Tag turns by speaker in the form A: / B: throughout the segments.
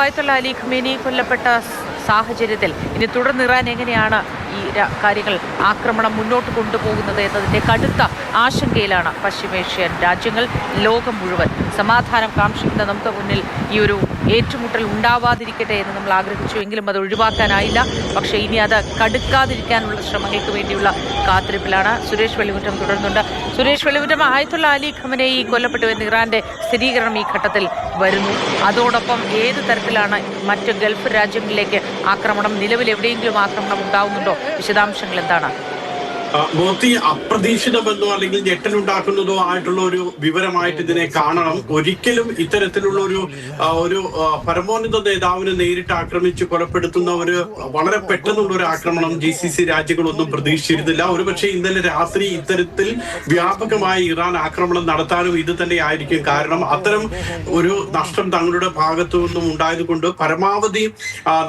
A: ആയത്തുള്ള Ali Khamenei കൊല്ലപ്പെട്ട സാഹചര്യത്തിൽ ഇനി തുടർന്ന് ഇറാൻ എങ്ങനെയാണ് ഈ കാര്യങ്ങൾ ആക്രമണം മുന്നോട്ട് കൊണ്ടുപോകുന്നത് എന്നതിൻ്റെ കടുത്ത ആശങ്കയിലാണ് പശ്ചിമേഷ്യൻ രാജ്യങ്ങൾ. ലോകം മുഴുവൻ സമാധാനം കാക്ഷിക്കുന്ന നമുക്ക് മുന്നിൽ ഈ ഒരു ഏറ്റുമുട്ടൽ ഉണ്ടാവാതിരിക്കട്ടെ എന്ന് നമ്മൾ ആഗ്രഹിച്ചു, എങ്കിലും അത് ഒഴിവാക്കാനായില്ല. പക്ഷേ ഇനി അത് കടുക്കാതിരിക്കാനുള്ള ശ്രമങ്ങൾക്ക് വേണ്ടിയുള്ള കാത്തിരിപ്പിലാണ്. സുരേഷ് വെള്ളിമുറ്റം തുടർന്നുണ്ട്. സുരേഷ് വെള്ളിമുറ്റം, ആയത്തുള്ള അലി ഖമനേയി കൊല്ലപ്പെട്ടു എന്ന് ഇറാന്റെ സ്ഥിരീകരണം ഈ ഘട്ടത്തിൽ വരുന്നു. അതോടൊപ്പം ഏത് തരത്തിലാണ് മറ്റ് ഗൾഫ് രാജ്യങ്ങളിലേക്ക് ആക്രമണം, നിലവിൽ എവിടെയെങ്കിലും ആക്രമണം ഉണ്ടാവുന്നുണ്ടോ? വിശദാംശങ്ങൾ എന്താണ്?
B: മോത്തി അപ്രതീക്ഷിതമെന്നോ അല്ലെങ്കിൽ ഞെട്ടലുണ്ടാക്കുന്നതോ ആയിട്ടുള്ള ഒരു വിവരമായിട്ട് ഇതിനെ കാണണം. ഒരിക്കലും ഇത്തരത്തിലുള്ള ഒരു പരമോന്നത നേതാവിനെ നേരിട്ട് ആക്രമിച്ച് കൊലപ്പെടുത്തുന്ന വളരെ പെട്ടെന്നുള്ള ഒരു ആക്രമണം GCC രാജ്യങ്ങളൊന്നും പ്രതീക്ഷിച്ചിരുന്നില്ല. ഒരുപക്ഷെ ഇന്നലെ രാത്രി ഇത്തരത്തിൽ വ്യാപകമായി ഇറാൻ ആക്രമണം നടത്താനും ഇത് തന്നെ ആയിരിക്കും കാരണം. അത്തരം ഒരു നഷ്ടം തങ്ങളുടെ ഭാഗത്തു നിന്നും ഉണ്ടായതുകൊണ്ട് പരമാവധി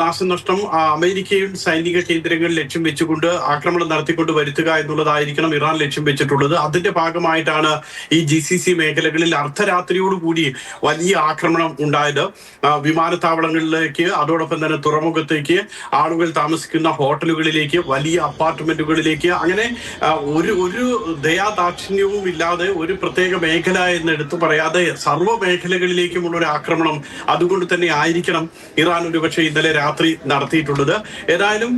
B: നാശനഷ്ടം അമേരിക്കയും സൈനിക കേന്ദ്രങ്ങൾ ലക്ഷ്യം വെച്ചുകൊണ്ട് ആക്രമണം നടത്തിക്കൊണ്ട് വരുത്തുക എന്നുള്ളതായിരിക്കണം ഇറാൻ ലക്ഷ്യം വെച്ചിട്ടുള്ളത്. അതിന്റെ ഭാഗമായിട്ടാണ് ഈ GCC മേഖലകളിൽ അർദ്ധരാത്രിയോടുകൂടി വലിയ ആക്രമണം ഉണ്ടായത്. വിമാനത്താവളങ്ങളിലേക്ക്, അതോടൊപ്പം തന്നെ തുറമുഖത്തേക്ക്, ആളുകൾ താമസിക്കുന്ന ഹോട്ടലുകളിലേക്ക്, വലിയ അപ്പാർട്ട്മെന്റുകളിലേക്ക്, അങ്ങനെ ഒരു ദയാദാക്ഷിണ്യവും ഇല്ലാതെ ഒരു പ്രത്യേക മേഖല എന്ന് എടുത്തു പറയാതെ സർവ്വ മേഖലകളിലേക്കുമുള്ള ഒരു ആക്രമണം അതുകൊണ്ട് തന്നെ ആയിരിക്കണം ഇറാൻ ഒരുപക്ഷെ ഇന്നലെ രാത്രി നടത്തിയിട്ടുള്ളത്. ഏതായാലും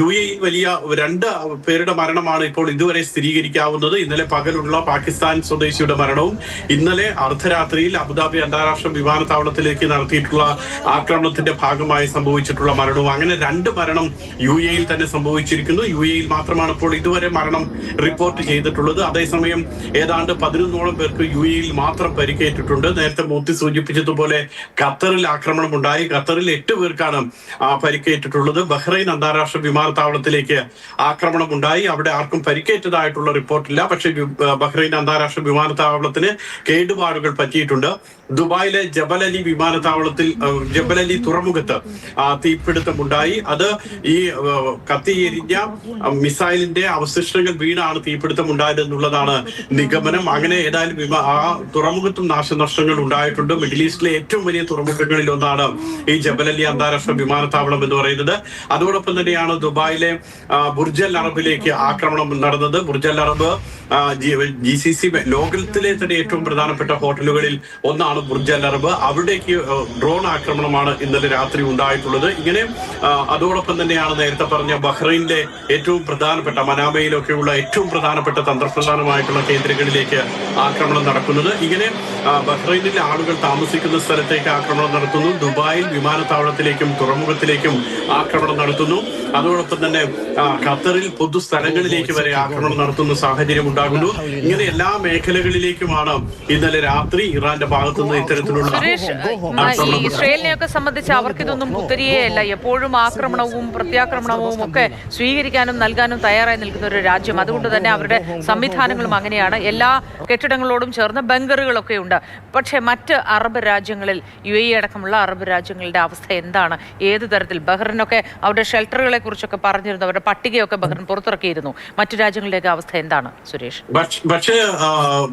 B: UAE വലിയ 2 പേരുടെ മരണമാണ് ഇപ്പോൾ ഇതുവരെ സ്ഥിരീകരിക്കാവുന്നത്. ഇന്നലെ പകലുള്ള പാകിസ്ഥാൻ സ്വദേശിയുടെ മരണവും ഇന്നലെ അർദ്ധരാത്രിയിൽ അബുദാബി അന്താരാഷ്ട്ര വിമാനത്താവളത്തിലേക്ക് നടത്തിയിട്ടുള്ള ആക്രമണത്തിന്റെ ഭാഗമായി സംഭവിച്ചിട്ടുള്ള മരണവും, അങ്ങനെ 2 മരണം UAE തന്നെ സംഭവിച്ചിരിക്കുന്നു. UAE മാത്രമാണ് ഇപ്പോൾ ഇതുവരെ മരണം റിപ്പോർട്ട് ചെയ്തിട്ടുള്ളത്. അതേസമയം ഏതാണ്ട് 11ഓളം പേർക്ക് UAE മാത്രം പരിക്കേറ്റിട്ടുണ്ട്. നേരത്തെ മൂത്തി സൂചിപ്പിച്ചതുപോലെ ഖത്തറിൽ ആക്രമണം ഉണ്ടായി. ഖത്തറിൽ 8 പേർക്കാണ് പരിക്കേറ്റിട്ടുള്ളത്. ബഹ്റൈൻ അന്താരാഷ്ട്ര വിമാനത്താവളത്തിലേക്ക് ആക്രമണം ഉണ്ടായി. അവിടെ ആർക്കും പരിക്കേറ്റതായിട്ടുള്ള റിപ്പോർട്ടില്ല. പക്ഷേ ബഹ്റൈൻ അന്താരാഷ്ട്ര വിമാനത്താവളത്തിന് കേടുപാടുകൾ പറ്റിയിട്ടുണ്ട്. ദുബായിലെ ജബൽ അലി വിമാനത്താവളത്തിൽ, ജബൽ അലി തുറമുഖത്ത് തീപിടുത്തമുണ്ടായി. അത് ഈ കത്തിയെരിഞ്ഞ മിസൈലിന്റെ അവശിഷ്ടങ്ങൾ വീണാണ് തീപിടുത്തം ഉണ്ടായത് എന്നുള്ളതാണ് നിഗമനം. അങ്ങനെ ഏതായാലും ആ തുറമുഖത്തും നാശനഷ്ടങ്ങൾ ഉണ്ടായിട്ടുണ്ട്. മിഡിൽ ഈസ്റ്റിലെ ഏറ്റവും വലിയ തുറമുഖങ്ങളിൽ ഒന്നാണ് ഈ ജബൽ അലി അന്താരാഷ്ട്ര വിമാനത്താവളം എന്ന് പറയുന്നത്. അതോടൊപ്പം തന്നെയാണ് ദുബായിലെ ബുർജ് അൽ അറബിലേക്ക് ആക്രമണം നടന്നത്. ബുർജ് അൽ അറബ് GCC ലോകത്തിലെ തന്നെ ഏറ്റവും പ്രധാനപ്പെട്ട ഹോട്ടലുകളിൽ ഒന്നാണ് ബുർജ് അൽ അറബ്. അവിടേക്ക് ഡ്രോൺ ആക്രമണമാണ് ഇന്നലെ രാത്രി ഉണ്ടായിട്ടുള്ളത്. ഇങ്ങനെ അതോടൊപ്പം തന്നെയാണ് നേരത്തെ പറഞ്ഞ ബഹ്റൈനിലെ ഏറ്റവും പ്രധാനപ്പെട്ട മനാമയിലൊക്കെയുള്ള ഏറ്റവും പ്രധാനപ്പെട്ട തന്ത്രപ്രധാനമായിട്ടുള്ള കേന്ദ്രങ്ങളിലേക്ക് ആക്രമണം നടക്കുന്നത്. ഇങ്ങനെ ബഹ്റൈനിലെ ആളുകൾ താമസിക്കുന്ന സ്ഥലത്തേക്ക് ആക്രമണം നടത്തുന്നു. ദുബായിൽ വിമാനത്താവളത്തിലേക്കും തുറമുഖത്തിലേക്കും ആക്രമണം നടത്തുന്നു. അതോടൊപ്പം തന്നെ ഖത്തറിൽ പൊതുസ്ഥലങ്ങളിലേക്ക് വരെ ആക്രമണം നടത്തുന്ന സാഹചര്യം ഉണ്ടാകുന്നു. ഇങ്ങനെ എല്ലാ മേഖലകളിലേക്കുമാണ് ഇന്നലെ രാത്രി ഇറാന്റെ ഭാഗത്തുനിന്ന് ഇത്തരത്തിലുള്ള.
A: ഇസ്രയേലിനെയൊക്കെ സംബന്ധിച്ച് അവർക്കിതൊന്നും പുത്തരിയേയല്ല. എപ്പോഴും ആക്രമണവും പ്രത്യാക്രമണവും ഒക്കെ സ്വീകരിക്കാനും നൽകാനും തയ്യാറായി നിൽക്കുന്ന ഒരു രാജ്യം. അതുകൊണ്ട് തന്നെ അവരുടെ സംവിധാനങ്ങളും അങ്ങനെയാണ്. എല്ലാ കെട്ടിടങ്ങളോടും ചേർന്ന് ബങ്കറുകളൊക്കെ ഉണ്ട്. പക്ഷേ മറ്റ് അറബ് രാജ്യങ്ങളിൽ, UAE അടക്കമുള്ള അറബ് രാജ്യങ്ങളുടെ അവസ്ഥ എന്താണ്? ഏത് തരത്തിൽ? ബഹ്റിനൊക്കെ അവരുടെ ഷെൽട്ടറുകളെ കുറിച്ചൊക്കെ പറഞ്ഞിരുന്നു. അവരുടെ പട്ടികയൊക്കെ ബഹ്റിൻ പുറത്തിറക്കിയിരുന്നു. മറ്റു രാജ്യങ്ങളുടെയൊക്കെ അവസ്ഥ എന്താണ് സുരേഷ്?
B: പക്ഷേ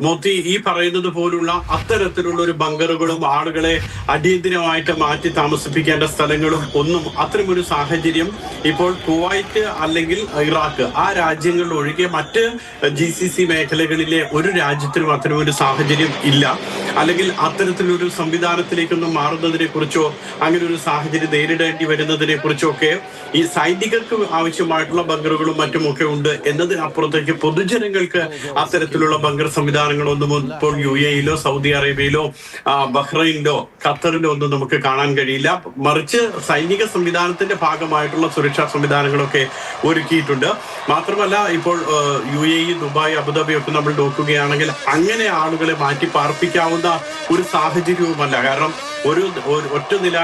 B: മോത്തി, ഈ പറയുന്നത് പോലുള്ള അത്തരത്തിലുള്ള ഒരു ബങ്കറുകളും ആളുകളെ അടിയന്തിരമായിട്ട് മാറ്റി താമസിപ്പിക്കേണ്ട സ്ഥലങ്ങളും ഒന്നും അത്തരമൊരു സാഹചര്യം ഇപ്പോൾ കുവൈറ്റ് അല്ലെങ്കിൽ ഇറാഖ് ആ രാജ്യങ്ങളിൽ ഒഴികെ മറ്റ് GCC മേഖലകളിലെ ഒരു രാജ്യത്തിനും അത്തരമൊരു സാഹചര്യം ഇല്ല. അല്ലെങ്കിൽ അത്തരത്തിലൊരു സംവിധാനത്തിലേക്കൊന്നും മാറുന്നതിനെ കുറിച്ചോ അങ്ങനെ ഒരു സാഹചര്യം നേരിടേണ്ടി വരുന്നതിനെ കുറിച്ചോ ഒക്കെ ഈ സൈനികർക്ക് ആവശ്യമായിട്ടുള്ള ബങ്കറുകളും മറ്റുമൊക്കെ ഉണ്ട് എന്നതിനപ്പുറത്തേക്ക് പൊതുജനങ്ങൾക്ക് അത്തരത്തിലുള്ള ബങ്കർ സംവിധാനങ്ങളൊന്നും ഇപ്പോൾ UAE-യിലോ സൗദി അറേബ്യയിലോ ബഹ്റൈനിലോ ഖത്തറിലോ ഒന്നും നമുക്ക് കാണാൻ കഴിയില്ല. മറിച്ച് സൈനിക സംവിധാനത്തിന്റെ ഭാഗമായിട്ടുള്ള സുരക്ഷാ സംവിധാനങ്ങളൊക്കെ ഒരുക്കിയിട്ടുണ്ട്. മാത്രമല്ല ഇപ്പോൾ UAE, ദുബായ്, അബുദാബി ഒക്കെ നമ്മൾ നോക്കുകയാണെങ്കിൽ അങ്ങനെ ആളുകളെ മാറ്റി പാർപ്പിക്കാവുന്ന ഒരു സാഹചര്യവുമല്ല. കാരണം ഒറ്റ നില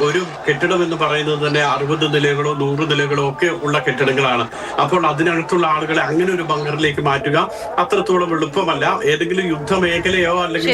B: ഒരു കെട്ടിടം എന്ന് പറയുന്നത് തന്നെ 60 നിലകളോ 100 നിലകളോ ഒക്കെ ഉള്ള കെട്ടിടങ്ങളാണ്. അപ്പോൾ അതിനകത്തുള്ള ആളുകളെ അങ്ങനെ ഒരു ബങ്കറിലേക്ക് മാറ്റുക അത്രത്തോളം എളുപ്പമല്ല. ഏതെങ്കിലും യുദ്ധമേഖലയോ അല്ലെങ്കിൽ